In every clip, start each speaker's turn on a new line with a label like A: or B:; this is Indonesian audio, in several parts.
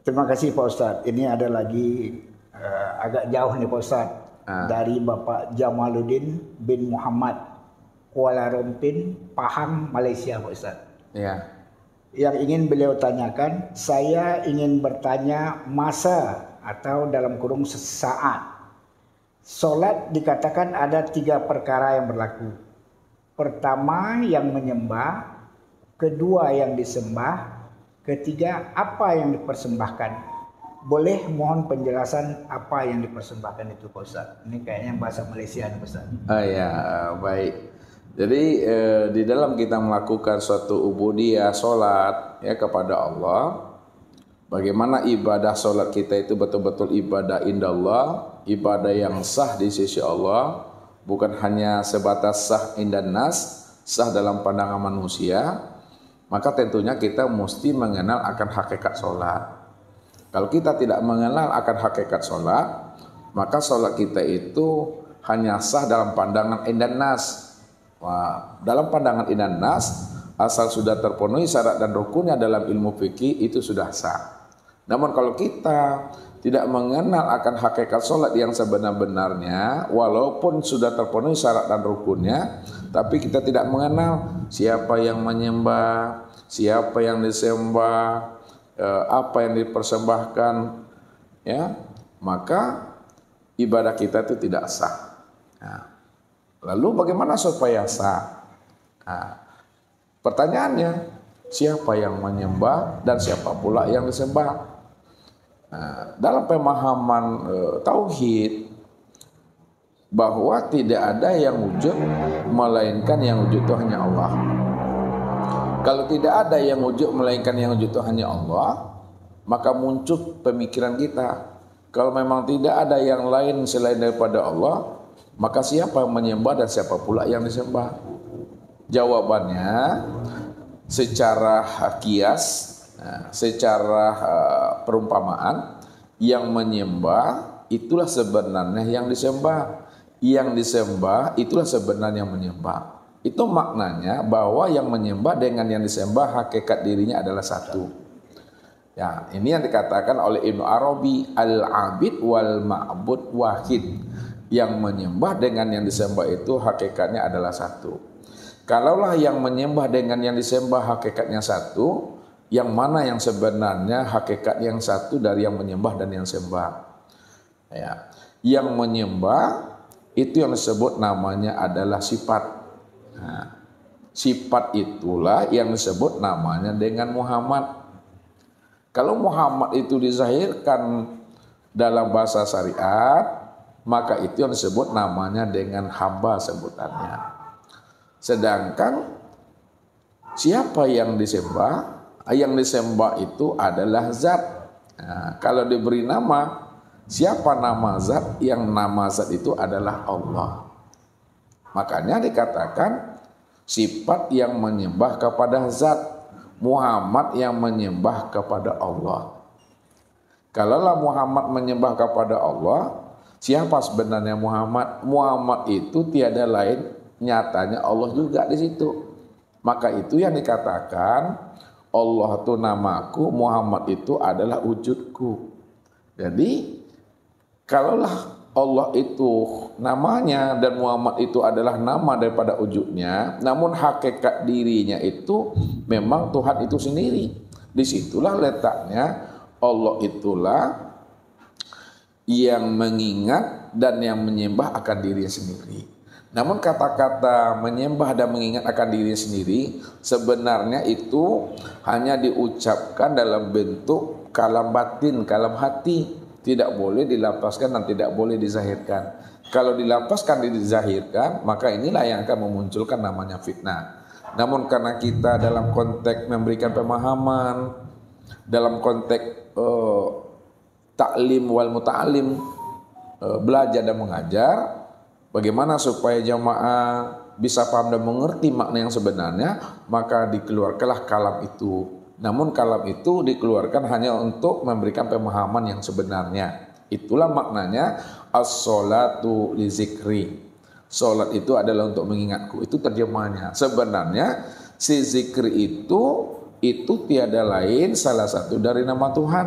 A: Terima kasih Pak Ustadz. Ini ada lagi agak jauh nih Pak Ustadz. Dari Bapak Jamaluddin bin Muhammad, Kuala Lumpur, Pahang, Malaysia Pak Ustadz.
B: Ya.
A: Yang ingin beliau tanyakan, saya ingin bertanya masa atau dalam kurung sesaat. Solat dikatakan ada 3 perkara yang berlaku. Pertama yang menyembah, kedua yang disembah, ketiga apa yang dipersembahkan. Boleh mohon penjelasan apa yang dipersembahkan itu Pak Ustaz? Ini kayaknya bahasa Malaysia nih Pak Ustaz.
B: Ya, baik. Jadi di dalam kita melakukan suatu ubudiyah salat ya kepada Allah, bagaimana ibadah salat kita itu betul-betul ibadah indallah, ibadah yang sah di sisi Allah, bukan hanya sebatas sah indan nas, sah dalam pandangan manusia. Maka tentunya kita mesti mengenal akan hakikat salat. Kalau kita tidak mengenal akan hakikat salat, maka salat kita itu hanya sah dalam pandangan indan nas. Dalam pandangan indan nas, asal sudah terpenuhi syarat dan rukunnya dalam ilmu fikih itu sudah sah. Namun kalau kita tidak mengenal akan hakikat salat yang sebenar-benarnya, walaupun sudah terpenuhi syarat dan rukunnya, tapi kita tidak mengenal siapa yang menyembah, siapa yang disembah, apa yang dipersembahkan, ya, maka ibadah kita itu tidak sah. Lalu bagaimana supaya sah? Pertanyaannya, siapa yang menyembah dan siapa pula yang disembah? Dalam pemahaman tauhid, bahwa tidak ada yang wujud melainkan yang wujud itu hanya Allah. Kalau tidak ada yang wujud melainkan yang wujud itu hanya Allah, maka muncul pemikiran kita, kalau memang tidak ada yang lain selain daripada Allah, maka siapa yang menyembah dan siapa pula yang disembah? Jawabannya secara kias, secara perumpamaan, yang menyembah itulah sebenarnya yang disembah, yang disembah itulah sebenarnya yang menyembah. Itu maknanya bahwa yang menyembah dengan yang disembah hakikat dirinya adalah satu. Ya, ini yang dikatakan oleh Ibnu Arabi, al-abid wal ma'bud wahid. Yang menyembah dengan yang disembah itu hakikatnya adalah satu. Kalaulah yang menyembah dengan yang disembah hakikatnya satu, yang mana yang sebenarnya hakikat yang satu dari yang menyembah dan yang sembah? Ya, yang menyembah itu yang disebut namanya adalah sifat. Sifat itulah yang disebut namanya dengan Muhammad. Kalau Muhammad itu dizahirkan dalam bahasa syariat, maka itu yang disebut namanya dengan hamba sebutannya. Sedangkan siapa yang disembah? Yang disembah itu adalah zat. Kalau diberi nama, siapa nama zat? Yang nama zat itu adalah Allah. Makanya dikatakan sifat yang menyembah kepada zat, Muhammad yang menyembah kepada Allah. Kalaulah Muhammad menyembah kepada Allah, siapa sebenarnya Muhammad? Muhammad itu tiada lain, nyatanya Allah juga di situ. Maka itu yang dikatakan Allah itu namaku, Muhammad itu adalah wujudku. Jadi kalaulah Allah itu namanya dan Muhammad itu adalah nama daripada wujudnya, namun hakikat dirinya itu memang Tuhan itu sendiri. Disitulah letaknya Allah itulah yang mengingat dan yang menyembah akan dirinya sendiri. Namun kata-kata menyembah dan mengingat akan diri sendiri sebenarnya itu hanya diucapkan dalam bentuk kalam batin, kalam hati. Tidak boleh dilapaskan dan tidak boleh dizahirkan. Kalau dilapaskan dan dizahirkan, maka inilah yang akan memunculkan namanya fitnah. Namun karena kita dalam konteks memberikan pemahaman, dalam konteks taklim wal muta'alim, belajar dan mengajar, bagaimana supaya jamaah bisa paham dan mengerti makna yang sebenarnya, maka dikeluarkanlah kalam itu. Namun kalam itu dikeluarkan hanya untuk memberikan pemahaman yang sebenarnya. Itulah maknanya as-sholatu li zikri. Salat itu adalah untuk mengingatku. Itu terjemahannya. Sebenarnya si zikri itu tiada lain salah satu dari nama Tuhan.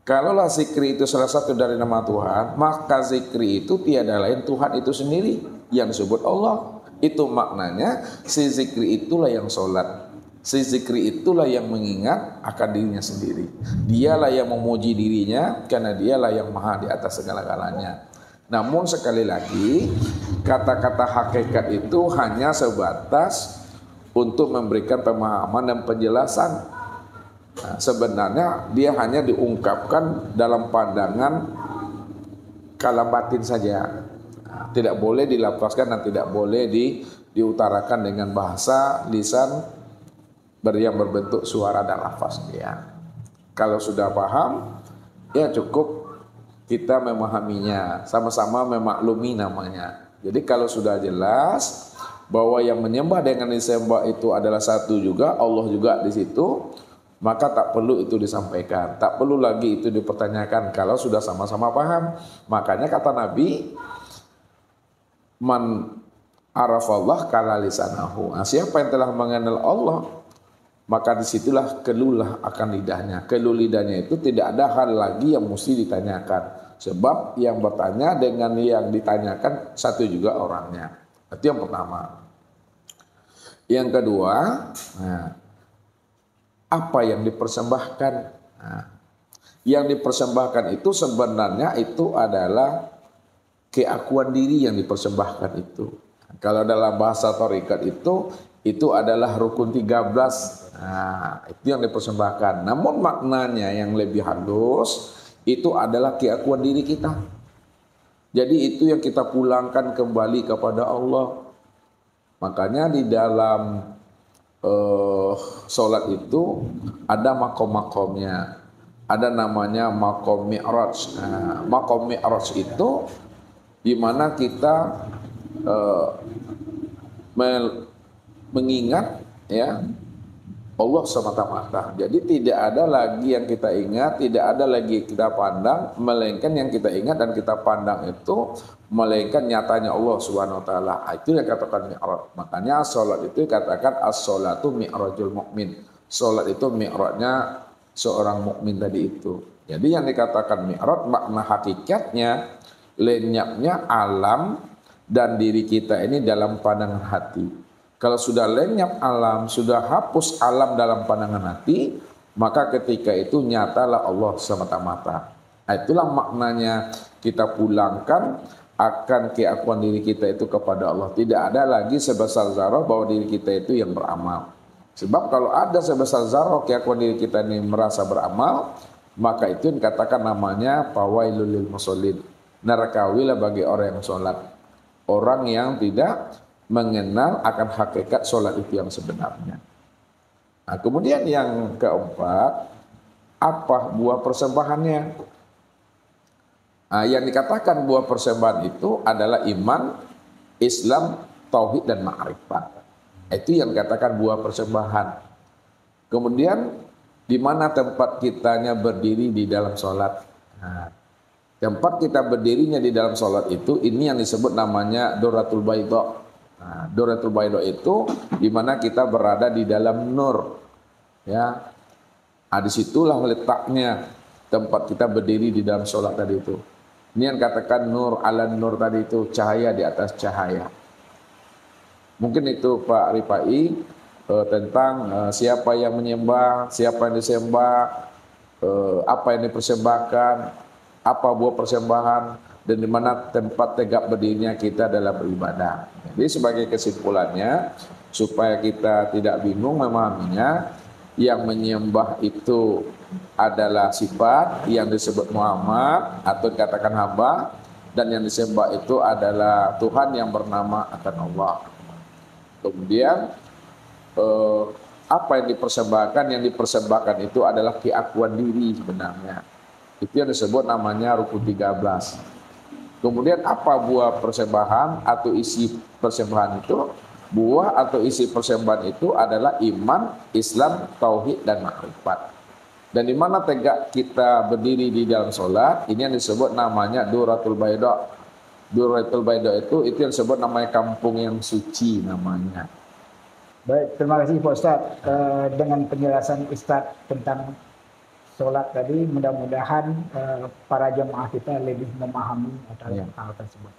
B: Kalaulah zikri itu salah satu dari nama Tuhan, maka zikri itu tiada lain Tuhan itu sendiri yang disebut Allah. Itu maknanya si zikri itulah yang sholat. Si zikri itulah yang mengingat akan dirinya sendiri. Dialah yang memuji dirinya karena dialah yang maha di atas segala-galanya. Namun sekali lagi, kata-kata hakikat itu hanya sebatas untuk memberikan pemahaman dan penjelasan. Nah, sebenarnya dia hanya diungkapkan dalam pandangan kalam batin saja. Nah, tidak boleh dilafazkan dan tidak boleh diutarakan dengan bahasa lisan yang berbentuk suara dan lafaz ya. Kalau sudah paham, ya cukup kita memahaminya, sama-sama memaklumi namanya. Jadi kalau sudah jelas bahwa yang menyembah dengan disembah itu adalah satu juga, Allah juga di situ, maka tak perlu itu disampaikan, tak perlu lagi itu dipertanyakan kalau sudah sama-sama paham. Makanya kata Nabi, man arafallah kala lisanahu. Nah, siapa yang telah mengenal Allah, maka disitulah keluhlah akan lidahnya. Keluh lidahnya itu tidak ada hal lagi yang mesti ditanyakan. Sebab yang bertanya dengan yang ditanyakan satu juga orangnya. Itu yang pertama. Yang kedua, apa yang dipersembahkan? Nah, yang dipersembahkan itu sebenarnya itu adalah keakuan diri yang dipersembahkan itu. Kalau dalam bahasa tarekat itu adalah rukun 13. Nah, itu yang dipersembahkan. Namun maknanya yang lebih halus itu adalah keakuan diri kita. Jadi itu yang kita pulangkan kembali kepada Allah. Makanya di dalam sholat itu ada makom-makomnya. Ada namanya makom mi'raj. Nah, makom mi'raj itu di mana kita mengingat ya Allah semata-mata. Jadi tidak ada lagi yang kita ingat, tidak ada lagi kita pandang, melainkan yang kita ingat dan kita pandang itu melainkan nyatanya Allah Subhanahu wa taala. Itu yang katakan mi'raj. Makanya salat itu dikatakan as-salatu mi'rajul mukmin. Salat itu mi'rajnya seorang mukmin tadi itu. Jadi yang dikatakan mi'raj makna hakikatnya lenyapnya alam dan diri kita ini dalam pandangan hati. Kalau sudah lenyap alam, sudah hapus alam dalam pandangan hati, maka ketika itu nyatalah Allah semata-mata. Nah, itulah maknanya kita pulangkan akan keakuan diri kita itu kepada Allah. Tidak ada lagi sebesar zarah bahwa diri kita itu yang beramal. Sebab kalau ada sebesar zarah keakuan diri kita ini merasa beramal, maka itu dikatakan namanya fawailul lil musallin. Nerakawilah bagi orang yang sholat. Orang yang tidak mengenal akan hakikat sholat itu yang sebenarnya. Nah, kemudian yang keempat, apa buah persembahannya? Nah, yang dikatakan buah persembahan itu adalah iman, Islam, tauhid dan ma'rifat. Itu yang dikatakan buah persembahan. Kemudian di mana tempat kitanya berdiri di dalam sholat? Nah, tempat kita berdirinya di dalam sholat itu ini yang disebut namanya Doratul Baidha. Nah, Doratul Baidha itu di mana kita berada di dalam nur, ya. Nah, disitulah letaknya tempat kita berdiri di dalam sholat tadi itu. Ini yang katakan nur ala nur tadi itu, cahaya di atas cahaya. Mungkin itu Pak Rifai tentang siapa yang menyembah, siapa yang disembah, apa yang dipersembahkan, apa buah persembahan, dan di mana tempat tegak berdirinya kita dalam beribadah. Jadi sebagai kesimpulannya, supaya kita tidak bingung memahaminya, yang menyembah itu adalah sifat yang disebut Muhammad atau dikatakan hamba, dan yang disembah itu adalah Tuhan yang bernama akan Allah. Kemudian apa yang dipersembahkan? Yang dipersembahkan itu adalah keakuan diri sebenarnya. Itu yang disebut namanya rukun 13. Kemudian apa buah persembahan atau isi persembahan itu? Buah atau isi persembahan itu adalah iman, Islam, tauhid dan makrifat. Dan di mana tegak kita berdiri di dalam sholat, ini yang disebut namanya Doratul Baidha. Doratul Baidha itu yang disebut namanya kampung yang suci namanya.
A: Baik, terima kasih Pak Ustadz dengan penjelasan Ustadz tentang sholat tadi mudah-mudahan para jemaah kita lebih memahami atas
B: Ya.
A: hal tersebut.